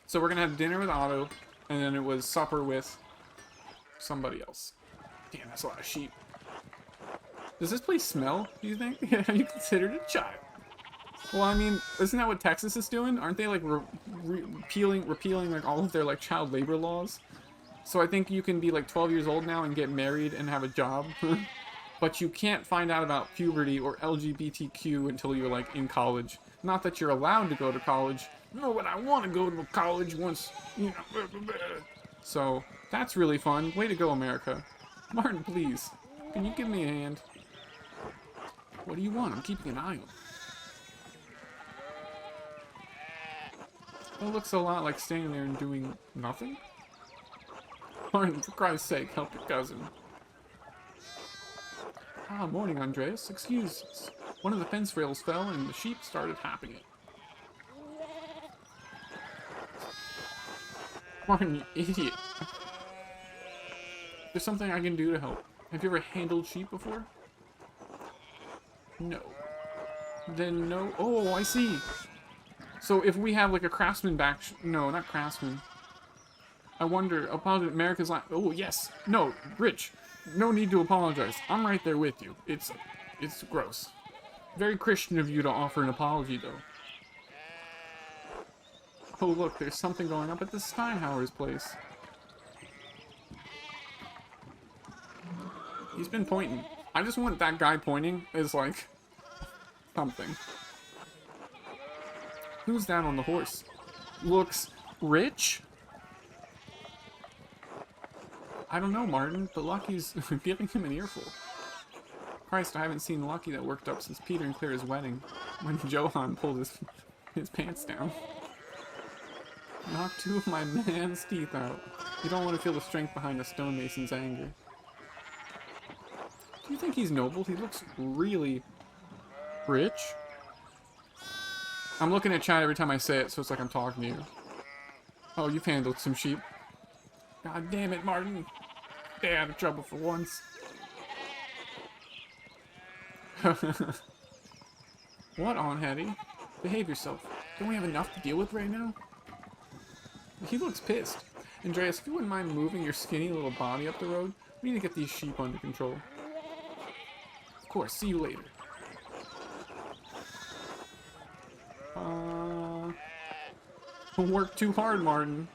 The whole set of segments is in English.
So we're gonna have dinner with Otto, and then it was supper with somebody else. Damn, that's a lot of sheep. Does this place smell, do you think? Have you considered a child? Well, I mean, isn't that what Texas is doing? Aren't they like repealing like all of their like child labor laws? So I think you can be like 12 years old now and get married and have a job. But you can't find out about puberty or LGBTQ until you're like in college. Not that you're allowed to go to college. No, but I want to go to college once, you know. So that's really fun. Way to go, America. Martin, please. Can you give me a hand? What do you want? I'm keeping an eye on. It looks a lot like standing there and doing nothing. Martin, for Christ's sake, help your cousin. Ah, morning, Andreas. Excuse us. One of the fence rails fell and the sheep started happing it. Martin, you idiot. There's something I can do to help. Have you ever handled sheep before? No. Then no. Oh, I see. So if we have like a craftsman back... No, not craftsman. I wonder... Apologize. America's like... Oh, yes. No, Rich. No need to apologize. I'm right there with you. It's gross. Very Christian of you to offer an apology, though. Oh, look. There's something going up at the Steinhauer's place. He's been pointing. I just want that guy pointing as, like, something. Who's that on the horse? Looks rich? I don't know, Martin, but Lucky's giving him an earful. Christ, I haven't seen Lucky that worked up since Peter and Claire's wedding, when Johann pulled his pants down. Knocked two of my man's teeth out. You don't want to feel the strength behind a stonemason's anger. Do you think he's noble? He looks really rich. I'm looking at chat every time I say it, so it's like I'm talking to you. Oh, you've handled some sheep. God damn it, Martin. Stay out of trouble for once. What on, Hetty? Behave yourself. Don't we have enough to deal with right now? He looks pissed. Andreas, if you wouldn't mind moving your skinny little body up the road, we need to get these sheep under control. Of course, see you later. Don't work too hard, Martin.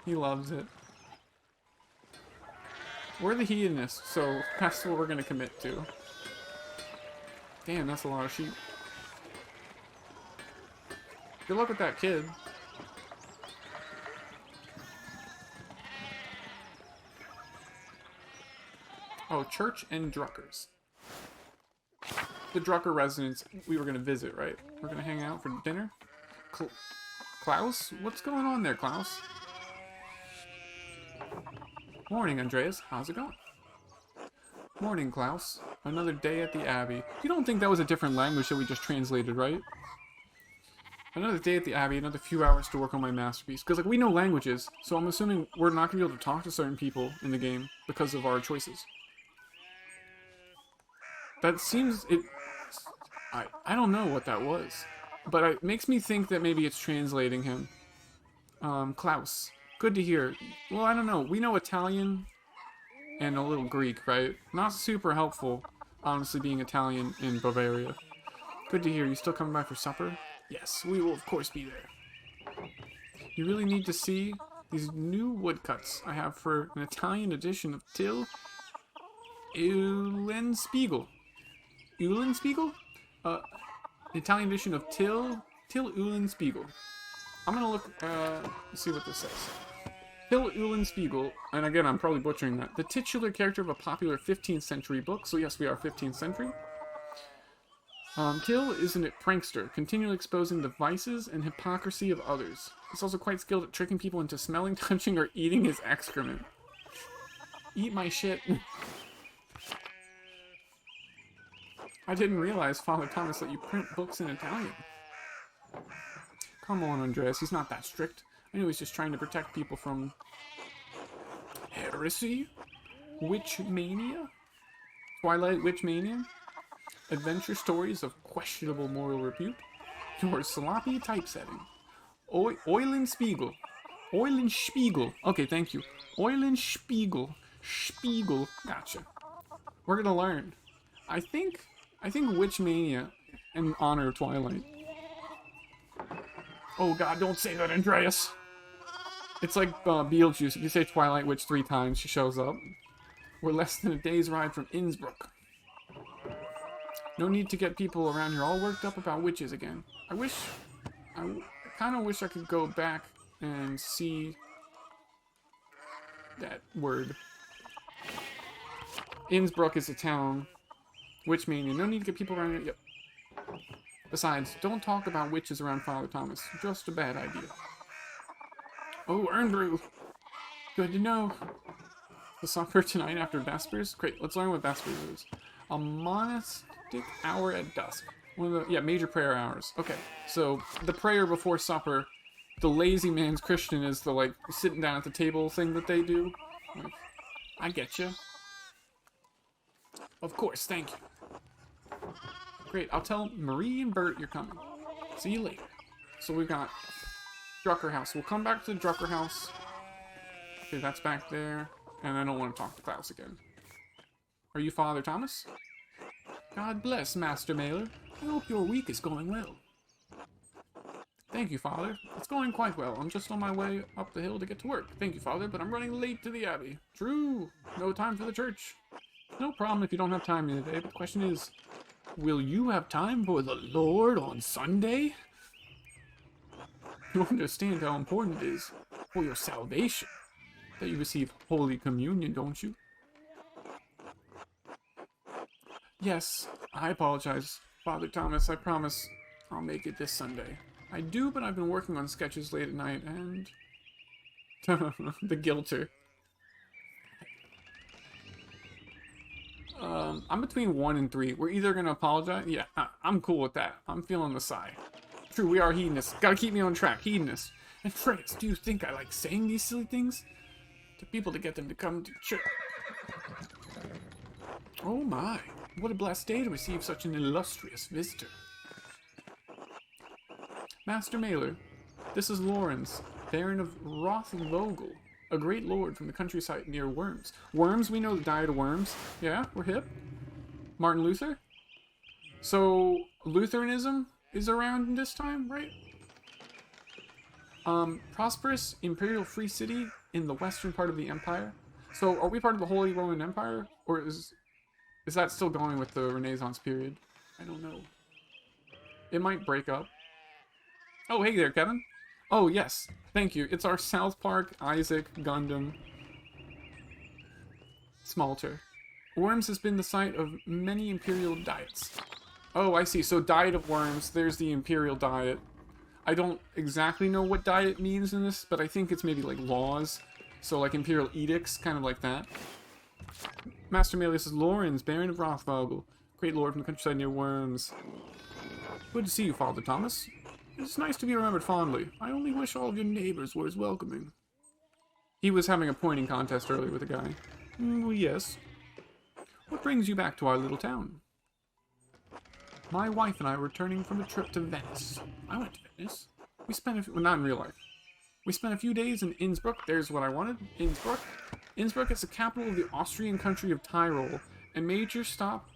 He loves it. We're the hedonists, so that's what we're gonna commit to. Damn, that's a lot of sheep. Good luck with that kid. Oh, Church and Druckers. The Drucker residence we were gonna visit, right? We're gonna hang out for dinner? Klaus? What's going on there, Klaus? Morning, Andreas. How's it going? Morning, Klaus. Another day at the Abbey. You don't think that was a different language that we just translated, right? Another day at the Abbey, another few hours to work on my masterpiece. Because, like, we know languages, so I'm assuming we're not going to be able to talk to certain people in the game because of our choices. That seems... I don't know what that was. But it makes me think that maybe it's translating him. Klaus. Good to hear. Well, I don't know. We know Italian and a little Greek, right? Not super helpful, honestly, being Italian in Bavaria. Good to hear. You still coming by for supper? Yes, we will of course be there. You really need to see these new woodcuts I have for an Italian edition of Till Eulenspiegel. Eulenspiegel? Italian edition of Till Eulenspiegel. I'm gonna look, see what this says. Till Eulenspiegel, and again, I'm probably butchering that. The titular character of a popular 15th century book, so yes, we are 15th century. Till is a prankster, continually exposing the vices and hypocrisy of others. He's also quite skilled at tricking people into smelling, touching, or eating his excrement. Eat my shit. I didn't realize Father Thomas let you print books in Italian. Come on, Andreas, he's not that strict. I knew he's just trying to protect people from... heresy? Witch mania? Twilight witch mania? Adventure stories of questionable moral repute? Your sloppy typesetting. Eulenspiegel. Eulenspiegel. Okay, thank you. Eulenspiegel. Spiegel. Gotcha. We're gonna learn. I think Witch Mania in honor of Twilight. Oh god, don't say that, Andreas. It's like Beetlejuice. If you say Twilight Witch 3 times, she shows up. We're less than a day's ride from Innsbruck. No need to get people around here all worked up about witches again. I kind of wish I could go back and see that word. Innsbruck is a town. Witch Mania. No need to get people around here. Yep. Besides, don't talk about witches around Father Thomas. Just a bad idea. Oh, Ernbrew. Good to know. The supper tonight after Vespers? Great, let's learn what Vespers is. A monastic hour at dusk. One of the, major prayer hours. Okay, so the prayer before supper, the lazy man's Christian is the, like, sitting down at the table thing that they do. Like, I get you. Of course, thank you. Great, I'll tell Marie and Bert you're coming. See you later. So we've got Drucker House. We'll come back to the Drucker House. Okay, that's back there. And I don't want to talk to Klaus again. Are you Father Thomas? God bless, Master Mailer. I hope your week is going well. Thank you, Father. It's going quite well. I'm just on my way up the hill to get to work. Thank you, Father, but I'm running late to the Abbey. True. No time for the church. No problem if you don't have time today, but the question is, will you have time for the Lord on Sunday? You understand how important it is for your salvation that you receive Holy Communion, don't you? Yes, I apologize, Father Thomas. I promise I'll make it this Sunday. I do, but I've been working on sketches late at night, and... the guilter. I'm between 1 and 3. We're either going to apologize... Yeah, I'm cool with that. I'm feeling the sigh. True, we are hedonists. Gotta keep me on track. Hedonists. And Fredis, do you think I like saying these silly things? To people to get them to come to church. Oh my. What a blessed day to receive such an illustrious visitor. Master Mailer, this is Lorenz, Baron of Rothvogel, a great lord from the countryside near Worms. Worms, we know the Diet of Worms. Yeah, we're hip. Martin Luther? So, Lutheranism is around in this time, right? Prosperous Imperial Free City in the western part of the Empire. So, are we part of the Holy Roman Empire? Or is that still going with the Renaissance period? I don't know. It might break up. Oh, hey there, Kevin. Oh, yes. Thank you. It's our South Park, Isaac, Gundam, Smalter. Worms has been the site of many imperial diets. Oh, I see. So, Diet of Worms, there's the imperial diet. I don't exactly know what diet means in this, but I think it's maybe like laws. So, like imperial edicts, kind of like that. Master Melius is Lorenz, Baron of Rothvogel, great lord from the countryside near Worms. Good to see you, Father Thomas. It's nice to be remembered fondly. I only wish all of your neighbors were as welcoming. He was having a pointing contest earlier with a guy. Well, yes. What brings you back to our little town? My wife and I were returning from a trip to Venice. I went to Venice. We spent well, not in real life. We spent a few days in Innsbruck. There's what I wanted. Innsbruck. Innsbruck is the capital of the Austrian country of Tyrol, a major stop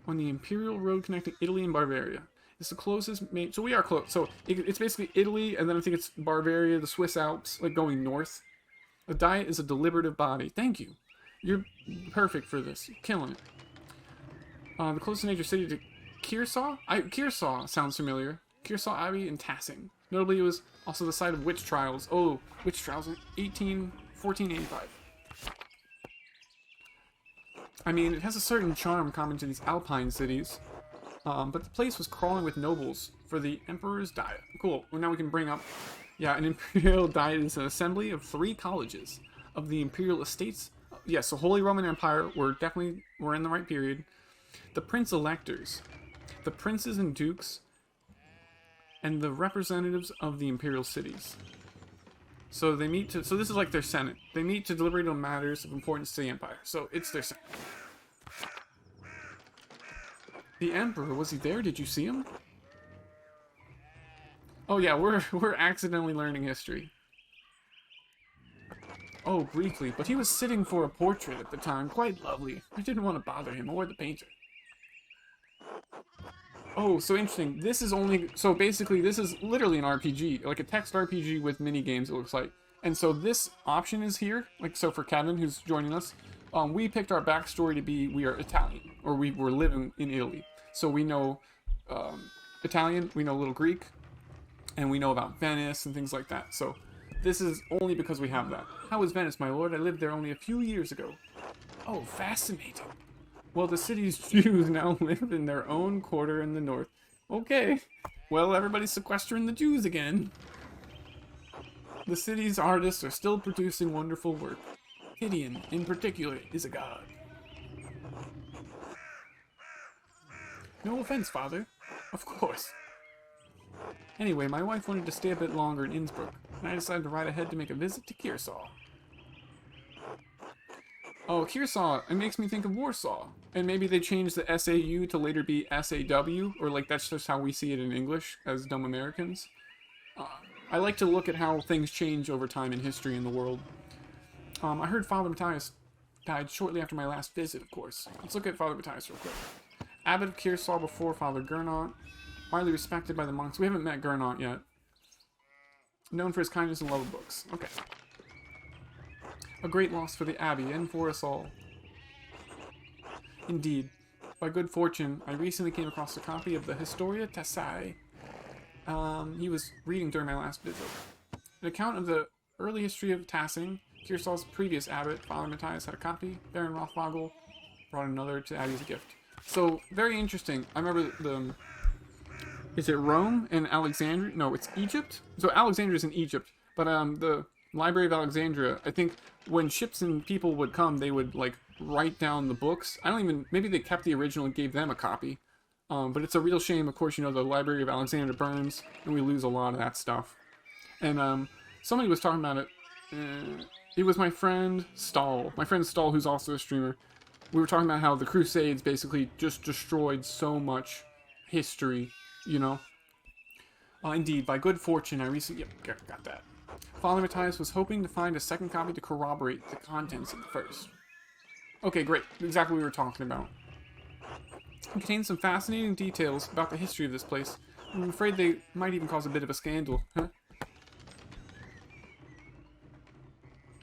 on the imperial road connecting Italy and Bavaria. It's the closest so we are close. So it's basically Italy, and then I think it's Bavaria, the Swiss Alps, like going north. The diet is a deliberative body. Thank you. You're perfect for this. You're killing it. The closest major city to Kearsau? Kearsau sounds familiar. Kearsau Abbey in Tassing. Notably, it was also the site of witch trials. Oh, witch trials in 1485. I mean, it has a certain charm common to these alpine cities. But the place was crawling with nobles for the Emperor's Diet. Cool. Well, now we can bring up... Yeah, an Imperial Diet is an assembly of 3 colleges of the Imperial Estates. Yes, so Holy Roman Empire, we're in the right period. The Prince-Electors, the Princes and Dukes, and the representatives of the Imperial cities. So they meet to... So this is like their Senate. They meet to deliberate on matters of importance to the Empire. So it's their Senate. The Emperor, was he there? Did you see him? Oh yeah, we're accidentally learning history. Oh, briefly, but he was sitting for a portrait at the time, quite lovely. I didn't want to bother him or the painter. Oh, so interesting. This is only, so basically this is literally an RPG, like a text RPG with mini games, it looks like. And so this option is here, like, so for Kevin, who's joining us, we picked our backstory to be we are Italian, or we were living in Italy. So we know Italian, we know a little Greek, and we know about Venice and things like that. So this is only because we have that. How is Venice, my lord? I lived there only a few years ago. Oh, fascinating. Well, the city's Jews now live in their own quarter in the north. Okay. Well, everybody's sequestering the Jews again. The city's artists are still producing wonderful work. Gideon, in particular, is a god. No offense, father. Of course. Anyway, my wife wanted to stay a bit longer in Innsbruck, and I decided to ride ahead to make a visit to Kearsarge. Oh, Kearsarge, it makes me think of Warsaw. And maybe they changed the SAU to later be SAW, or like that's just how we see it in English as dumb Americans. I like to look at how things change over time in history in the world. I heard Father Matthias died shortly after my last visit, of course. Let's look at Father Matthias real quick. Abbot of Kearsarge before Father Gernot. Widely respected by the monks. We haven't met Gernot yet. Known for his kindness and love of books. Okay. A great loss for the Abbey and for us all. Indeed. By good fortune, I recently came across a copy of the Historia Tassai. He was reading during my last visit. An account of the early history of Tassing. Kearsarge's previous abbot, Father Matthias, had a copy. Baron Rothvogel brought another to Abbey as a gift. So, very interesting. I remember the... Is it Rome and Alexandria? No, it's Egypt? So Alexandria is in Egypt. But the Library of Alexandria, I think when ships and people would come, they would, like, write down the books. I don't even... Maybe they kept the original and gave them a copy. But it's a real shame. Of course, you know, the Library of Alexandria burns, and we lose a lot of that stuff. And somebody was talking about it. It was my friend Stahl. My friend Stahl, who's also a streamer. We were talking about how the Crusades basically just destroyed so much history, you know? Indeed, by good fortune, I recently... Yep, got that. Father Matthias was hoping to find a second copy to corroborate the contents of the first. Okay, great. Exactly what we were talking about. It contains some fascinating details about the history of this place. I'm afraid they might even cause a bit of a scandal. Huh?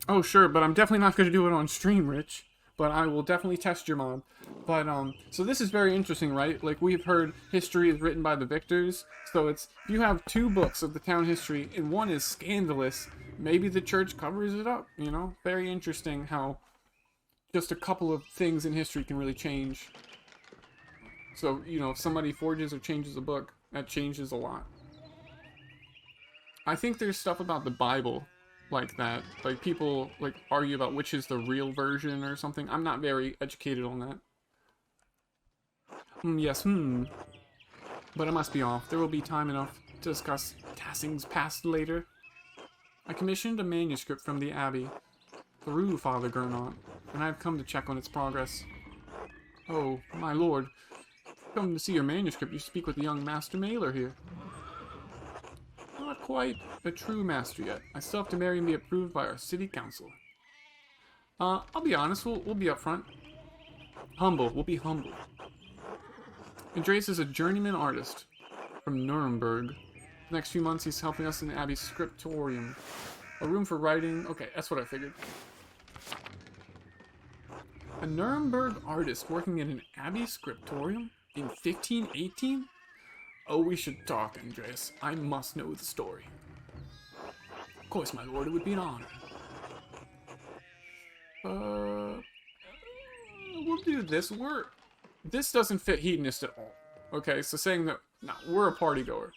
Oh, sure, but I'm definitely not going to do it on stream, Rich. But I will definitely test your mod. But, so this is very interesting, right? Like, we've heard history is written by the victors. So it's, if you have two books of the town history, and one is scandalous, maybe the church covers it up, you know? Very interesting how just a couple of things in history can really change. So, you know, if somebody forges or changes a book, that changes a lot. I think there's stuff about the Bible like that. Like, people, like, argue about which is the real version or something. I'm not very educated on that. Yes, But I must be off. There will be time enough to discuss Tassing's past later. I commissioned a manuscript from the Abbey through Father Gernot, and I have come to check on its progress. Oh, my lord. Come to see your manuscript, you speak with the young Master Mailer here. Not quite a true master yet. I still have to marry and be approved by our city council. I'll be honest, we'll be upfront. Humble, we'll be humble. Andreas is a journeyman artist from Nuremberg. The next few months he's helping us in the Abbey's scriptorium. A room for writing. Okay, that's what I figured. A Nuremberg artist working in an Abbey scriptorium in 1518? Oh, we should talk, Andreas. I must know the story. Of course, my lord, it would be an honor. We'll do this. This doesn't fit hedonist at all. Okay, so saying that, no, we're a party goer.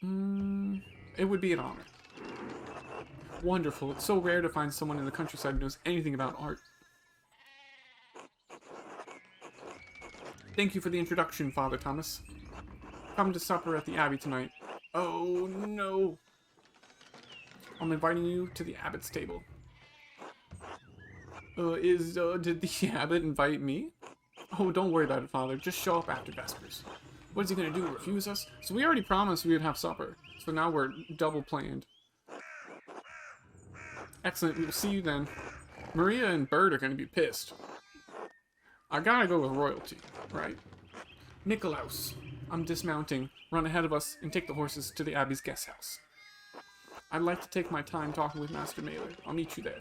It would be an honor. Wonderful. It's so rare to find someone in the countryside who knows anything about art. Thank you for the introduction, Father Thomas. Come to supper at the Abbey tonight. Oh, no. I'm inviting you to the Abbot's table. Did the Abbot invite me? Oh, don't worry about it, Father. Just show up after Vespers. What is he gonna do, refuse us? So we already promised we would have supper. So now we're double planned. Excellent, we'll see you then. Maria and Bird are gonna be pissed. I gotta go with royalty, right? Nikolaus, I'm dismounting. Run ahead of us and take the horses to the Abbey's guest house. I'd like to take my time talking with Master Mailer. I'll meet you there.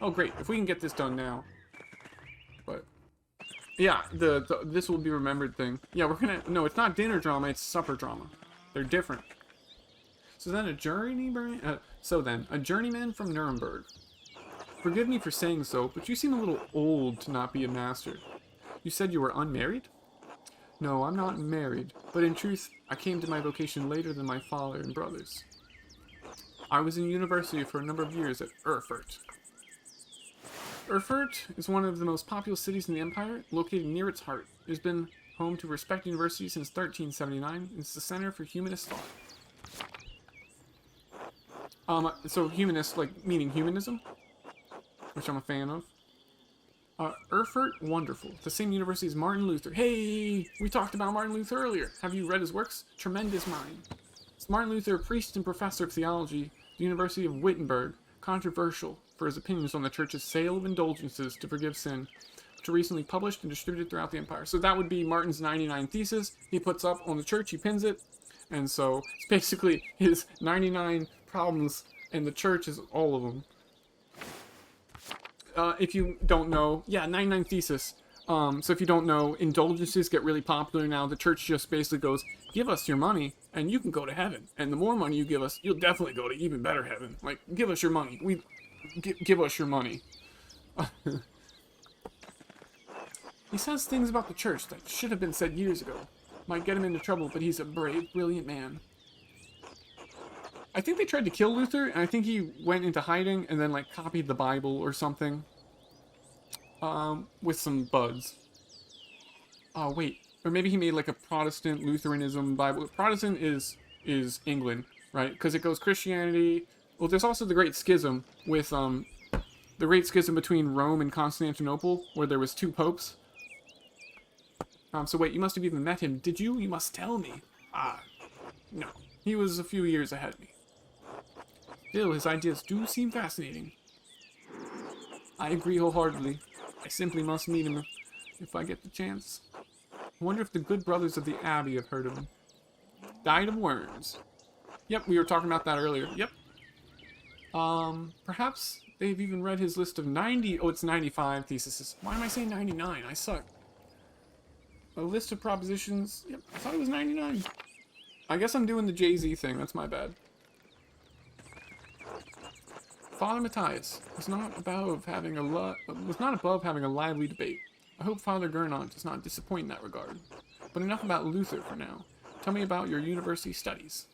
Oh, great. If we can get this done now. But, yeah, the this will be remembered thing. Yeah, we're gonna... No, it's not dinner drama, it's supper drama. They're different. So then a journeyman from Nuremberg. Forgive me for saying so, but you seem a little old to not be a master. You said you were unmarried? No, I'm not married, but in truth, I came to my vocation later than my father and brothers. I was in university for a number of years at Erfurt. Erfurt is one of the most populous cities in the empire, located near its heart. It has been home to a respected university since 1379, and it's the center for humanist thought. So humanist, like, meaning humanism, which I'm a fan of. Erfurt, wonderful. The same university as Martin Luther. Hey, we talked about Martin Luther earlier. Have you read his works? Tremendous mind. It's Martin Luther, priest and professor of theology, the University of Wittenberg, controversial for his opinions on the church's sale of indulgences to forgive sin, which were recently published and distributed throughout the empire. So that would be Martin's 99 Thesis. He puts up on the church, he pins it, and so it's basically his 99 problems, and the church is all of them. If you don't know, yeah, 99 Thesis. So if you don't know, indulgences get really popular now. The church just basically goes, give us your money, and you can go to heaven. And the more money you give us, you'll definitely go to even better heaven. Like, give us your money. Give us your money. He says things about the church that should have been said years ago. Might get him into trouble, but he's a brave, brilliant man. I think they tried to kill Luther, and I think he went into hiding and then, like, copied the Bible or something. With some buds. Oh, wait. Or maybe he made, like, a Protestant Lutheranism Bible. Protestant is England, right? Because it goes Christianity. Well, there's also the Great Schism with, the Great Schism between Rome and Constantinople, where there was 2 popes. So wait, you must have even met him. Did you? You must tell me. No. He was a few years ahead of me. Still, his ideas do seem fascinating. I agree wholeheartedly. I simply must meet him if I get the chance. I wonder if the good brothers of the Abbey have heard of him. Died of worms. Yep, we were talking about that earlier. Yep. Perhaps they've even read his list of 90... Oh, it's 95 theses. Why am I saying 99? I suck. A list of propositions... Yep, I thought it was 99. I guess I'm doing the Jay-Z thing. That's my bad. Father Matthias was not above having a lively debate. I hope Father Gernot does not disappoint in that regard. But enough about Luther for now. Tell me about your university studies.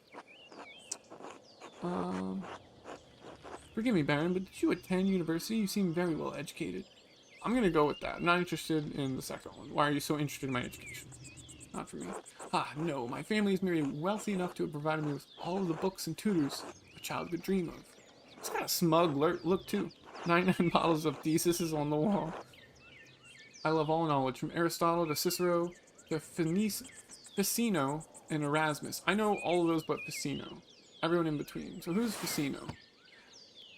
Forgive me, Baron, but did you attend university? You seem very well educated. I'm gonna go with that. I'm not interested in the second one. Why are you so interested in my education? Not for me. No, my family is merely wealthy enough to have provided me with all of the books and tutors a child could dream of. It's got a smug look, too. 99 bottles of theses on the wall. I love all knowledge, from Aristotle to Cicero to Ficino and Erasmus. I know all of those but Ficino. Everyone in between. So who's Ficino?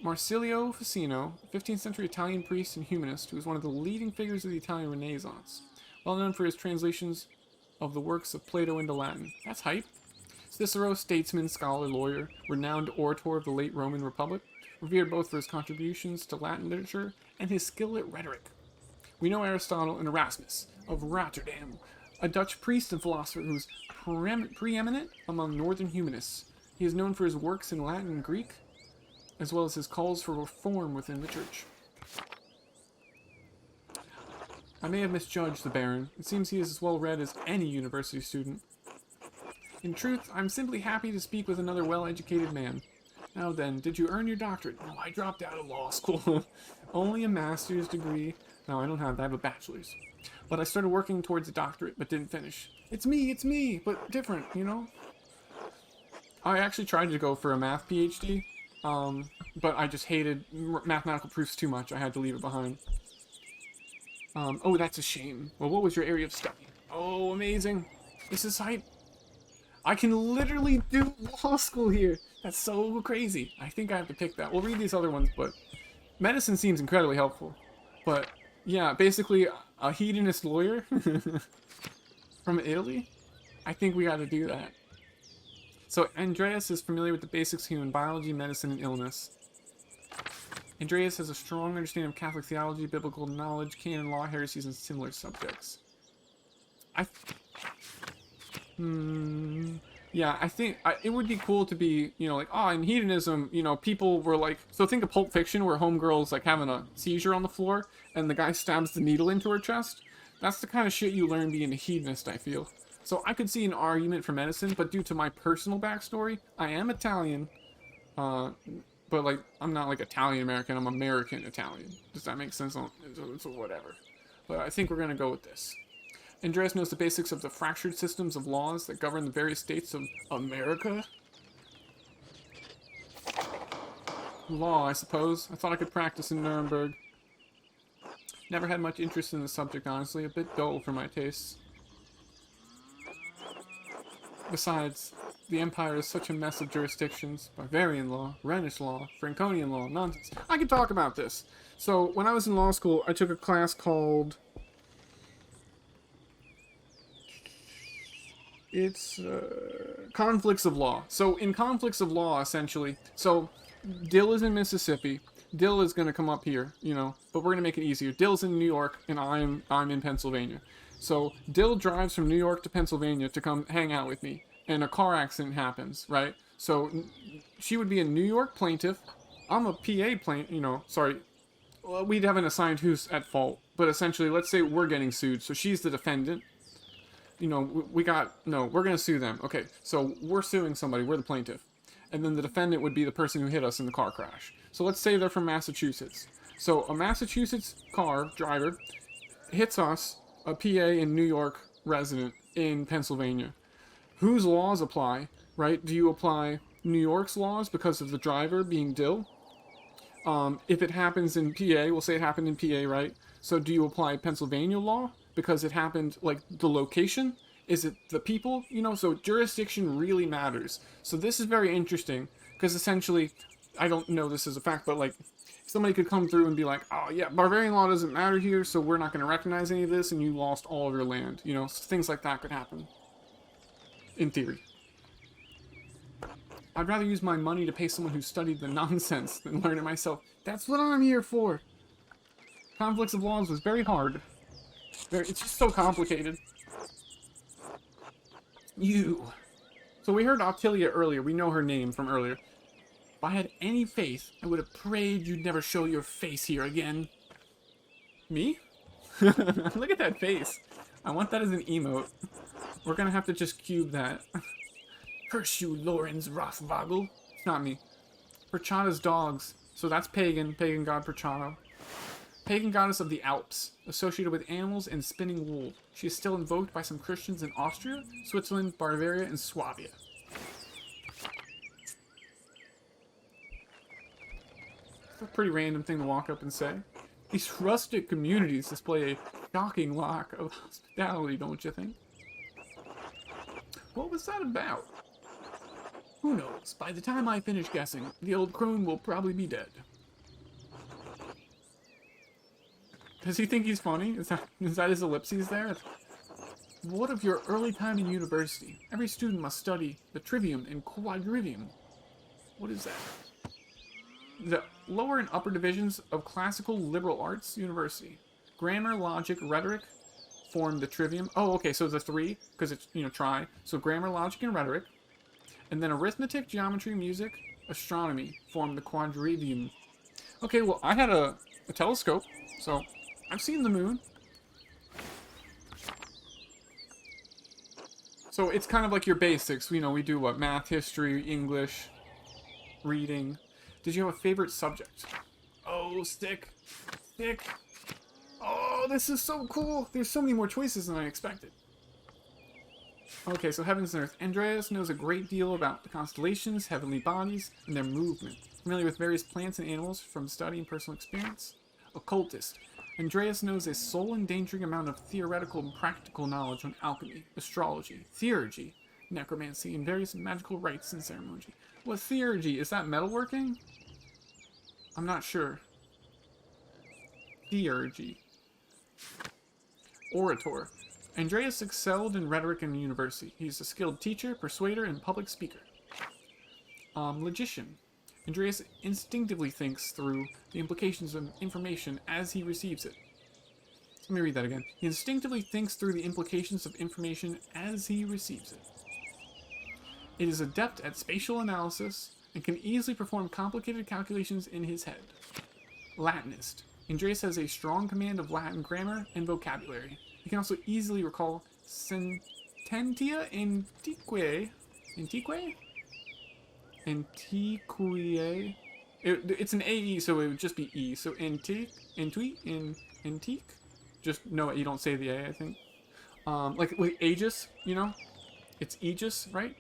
Marsilio Ficino, 15th century Italian priest and humanist who was one of the leading figures of the Italian Renaissance. Well known for his translations of the works of Plato into Latin. That's hype. Cicero, statesman, scholar, lawyer, renowned orator of the late Roman Republic, revered both for his contributions to Latin literature and his skill at rhetoric. We know Aristotle and Erasmus of Rotterdam, a Dutch priest and philosopher who was preeminent among northern humanists. He is known for his works in Latin and Greek, as well as his calls for reform within the church. I may have misjudged the Baron. It seems he is as well read as any university student. In truth, I'm simply happy to speak with another well-educated man. Now then, did you earn your doctorate? No, I dropped out of law school. Only a master's degree. No, I don't have that. I have a bachelor's. But I started working towards a doctorate, but didn't finish. It's me, but different, you know? I actually tried to go for a math PhD, but I just hated mathematical proofs too much. I had to leave it behind. Oh, that's a shame. Well, what was your area of study? Oh, amazing. This is hype. I can literally do law school here. That's so crazy. I think I have to pick that. We'll read these other ones, but medicine seems incredibly helpful. But yeah, basically a hedonist lawyer from Italy. I think we got to do that. So Andreas is familiar with the basics of human biology, medicine, and illness. Andreas has a strong understanding of Catholic theology, biblical knowledge, canon law, heresies, and similar subjects. Yeah, I think it would be cool to be, you know, like, oh, in hedonism, you know, people were like, so think of Pulp Fiction where homegirl's like having a seizure on the floor and the guy stabs the needle into her chest. That's the kind of shit you learn being a hedonist, I feel. So I could see an argument for medicine, but due to my personal backstory, I am Italian, but like, I'm not like Italian-American, I'm American-Italian. Does that make sense? So whatever. But I think we're gonna go with this. Andreas knows the basics of the fractured systems of laws that govern the various states of America. Law, I suppose. I thought I could practice in Nuremberg. Never had much interest in the subject, honestly. A bit dull for my tastes. Besides, the Empire is such a mess of jurisdictions. Bavarian law, Rhenish law, Franconian law, nonsense. I could talk about this. So, when I was in law school, I took a class called... It's conflicts of law. So in conflicts of law, essentially, so Dill is in Mississippi. Dill is going to come up here, you know, but we're going to make it easier. Dill's in New York, and I'm in Pennsylvania. So Dill drives from New York to Pennsylvania to come hang out with me, and a car accident happens, right? So she would be a New York plaintiff. I'm a PA plaintiff, you know, sorry. Well, we'd haven't assigned who's at fault, but essentially, let's say we're getting sued, so she's the defendant. You know, we're going to sue them. Okay, so we're suing somebody, we're the plaintiff. And then the defendant would be the person who hit us in the car crash. So let's say they're from Massachusetts. So a Massachusetts car driver hits us, a PA and New York resident in Pennsylvania. Whose laws apply, right? Do you apply New York's laws because of the driver being Dill? If it happens in PA, we'll say it happened in PA, right? So do you apply Pennsylvania law? Because it happened, like, the location? Is it the people? You know, so jurisdiction really matters. So this is very interesting, because essentially, I don't know this as a fact, but, like, somebody could come through and be like, oh, yeah, Bavarian law doesn't matter here, so we're not going to recognize any of this, and you lost all of your land. You know, things like that could happen. In theory. I'd rather use my money to pay someone who studied the nonsense than learn it myself. That's what I'm here for. Conflicts of laws was very hard. It's just so complicated. You. So we heard Ottilia earlier. We know her name from earlier. If I had any faith, I would have prayed you'd never show your face here again. Me? Look at that face. I want that as an emote. We're gonna have to just cube that. Curse you, Lorenz Rothvogel. It's not me. Perchata's dogs. So that's pagan god Perchata. Pagan goddess of the Alps, associated with animals and spinning wool. She is still invoked by some Christians in Austria, Switzerland, Bavaria, and Swabia. It's a pretty random thing to walk up and say. These rustic communities display a shocking lack of hospitality, don't you think? What was that about? Who knows? By the time I finish guessing, the old crone will probably be dead. Does he think he's funny? Is that his ellipses there? What of your early time in university? Every student must study the trivium and quadrivium. What is that? The lower and upper divisions of classical liberal arts university. Grammar, logic, rhetoric form the trivium. Oh, okay, so the three, because it's, you know, tri. So grammar, logic, and rhetoric. And then arithmetic, geometry, music, astronomy form the quadrivium. Okay, well, I had a telescope, so I've seen the moon. So it's kind of like your basics. You know, we do what? Math, history, English, reading. Did you have a favorite subject? Oh, stick. Stick. Oh, this is so cool. There's so many more choices than I expected. Okay, so heavens and earth. Andreas knows a great deal about the constellations, heavenly bodies, and their movement. Familiar with various plants and animals from study and personal experience. Occultist. Andreas knows a soul-endangering amount of theoretical and practical knowledge on alchemy, astrology, theurgy, necromancy, and various magical rites and ceremony. What theurgy? Is that metalworking? I'm not sure. Theurgy. Orator. Andreas excelled in rhetoric in university. He's a skilled teacher, persuader, and public speaker. Logician. Andreas instinctively thinks through the implications of information as he receives it. Let me read that again. He instinctively thinks through the implications of information as he receives it. It is adept at spatial analysis and can easily perform complicated calculations in his head. Latinist. Andreas has a strong command of Latin grammar and vocabulary. He can also easily recall sententia antiquae. Antiquae? It's an AE, so it would just be E. So antique? Just know it, you don't say the A, I think. Like Aegis, you know? It's Aegis, right?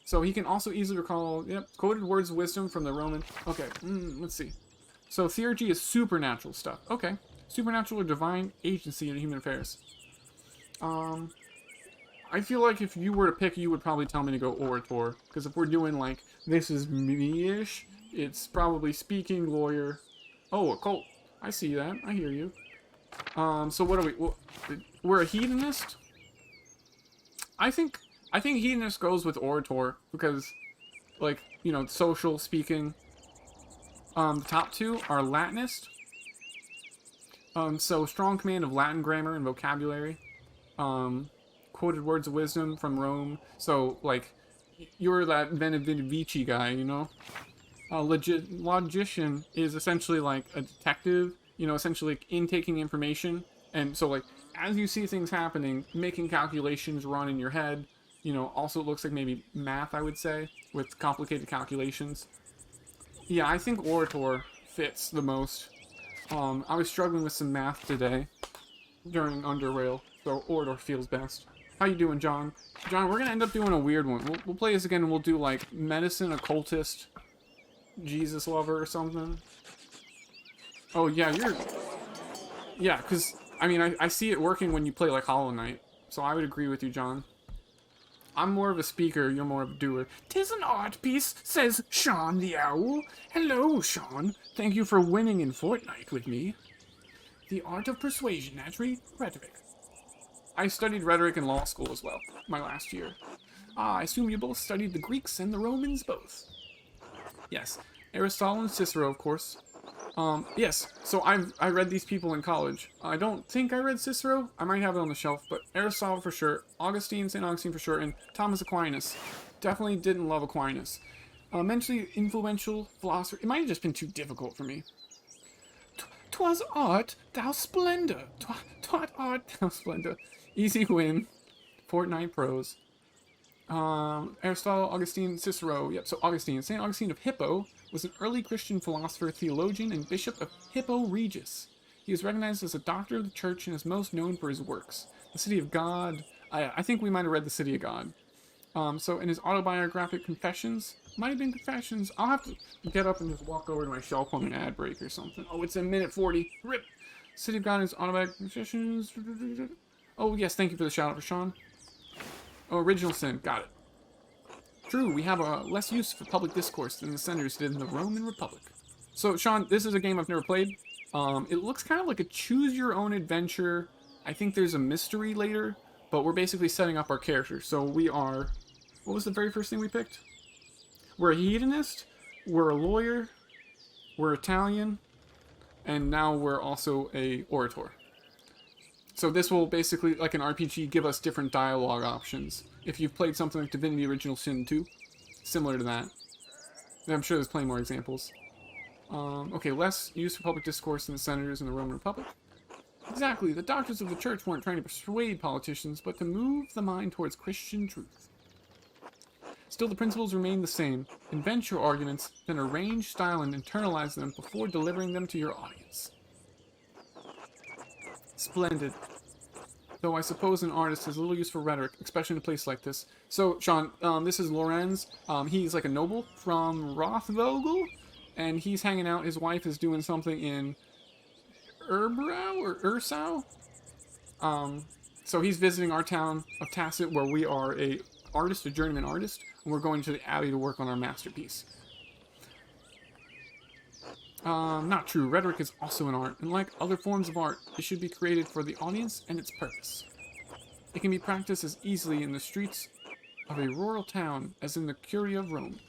So he can also easily recall, yep, quoted words of wisdom from the Roman. Okay, let's see. So theurgy is supernatural stuff. Okay. Supernatural or divine agency in human affairs. I feel like if you were to pick, you would probably tell me to go orator. Because if we're doing like, this is me-ish, it's probably speaking, lawyer. Oh, occult. I see that. I hear you. So what are we? Well, we're a hedonist? I think hedonist goes with orator. Because, like, you know, social, speaking. The top two are Latinist. So strong command of Latin grammar and vocabulary. Quoted words of wisdom from Rome. So, like, you're that Benevici guy, you know? Logician is essentially like a detective, you know, essentially intaking information. And so, like, as you see things happening, making calculations run in your head. You know, also it looks like maybe math, I would say, with complicated calculations. Yeah, I think orator fits the most. I was struggling with some math today during Underrail, so orator feels best. How you doing, John? John, we're gonna end up doing a weird one. We'll play this again and we'll do like medicine, occultist, Jesus lover or something. Oh yeah, yeah, because I mean I see it working when you play like Hollow Knight, so I would agree with you, John. I'm more of a speaker, you're more of a doer. 'Tis an art piece, says Sean the Owl. Hello, Sean. Thank you for winning in Fortnite with me. The art of persuasion, naturally, rhetoric. I studied rhetoric in law school as well, my last year. I assume you both studied the Greeks and the Romans both. Yes, Aristotle and Cicero, of course. Yes, so I read these people in college. I don't think I read Cicero. I might have it on the shelf, but Aristotle for sure, St. Augustine for sure, and Thomas Aquinas. Definitely didn't love Aquinas. Immensely influential philosopher. It might have just been too difficult for me. 'Twas art, thou splendor. 'Twas art, thou splendor. Easy win. Fortnite pros. Aristotle, Augustine, Cicero. Yep, so Augustine. St. Augustine of Hippo was an early Christian philosopher, theologian, and bishop of Hippo Regius. He is recognized as a doctor of the church and is most known for his works. The City of God. I think we might have read The City of God. So in his autobiographic Confessions, might have been Confessions. I'll have to get up and just walk over to my shelf on an ad break or something. Oh, it's a minute 40. Rip. City of God and his autobiographic Confessions. Oh, yes, thank you for the shout out for Sean. Oh, original sin. Got it. True, we have less use for public discourse than the senators did in the Roman Republic. So, Sean, this is a game I've never played. It looks kind of like a choose-your-own-adventure. I think there's a mystery later, but we're basically setting up our character. So we are... What was the very first thing we picked? We're a hedonist, we're a lawyer, we're Italian, and now we're also a orator. So this will basically, like an RPG, give us different dialogue options. If you've played something like Divinity Original Sin 2, similar to that. I'm sure there's plenty more examples. Okay, less use for public discourse than the senators in the Roman Republic. Exactly, the doctors of the church weren't trying to persuade politicians, but to move the mind towards Christian truth. Still, the principles remain the same. Invent your arguments, then arrange, style, and internalize them before delivering them to your audience. Splendid. Though I suppose an artist has little use for rhetoric, especially in a place like this. So, Sean, this is Lorenz. He's like a noble from Rothvogel, and he's hanging out. His wife is doing something in Ursau? So he's visiting our town of Tacit, where we are a journeyman artist, and we're going to the alley to work on our masterpiece. Not true. Rhetoric is also an art, and like other forms of art, it should be created for the audience and its purpose. It can be practiced as easily in the streets of a rural town as in the Curia of Rome.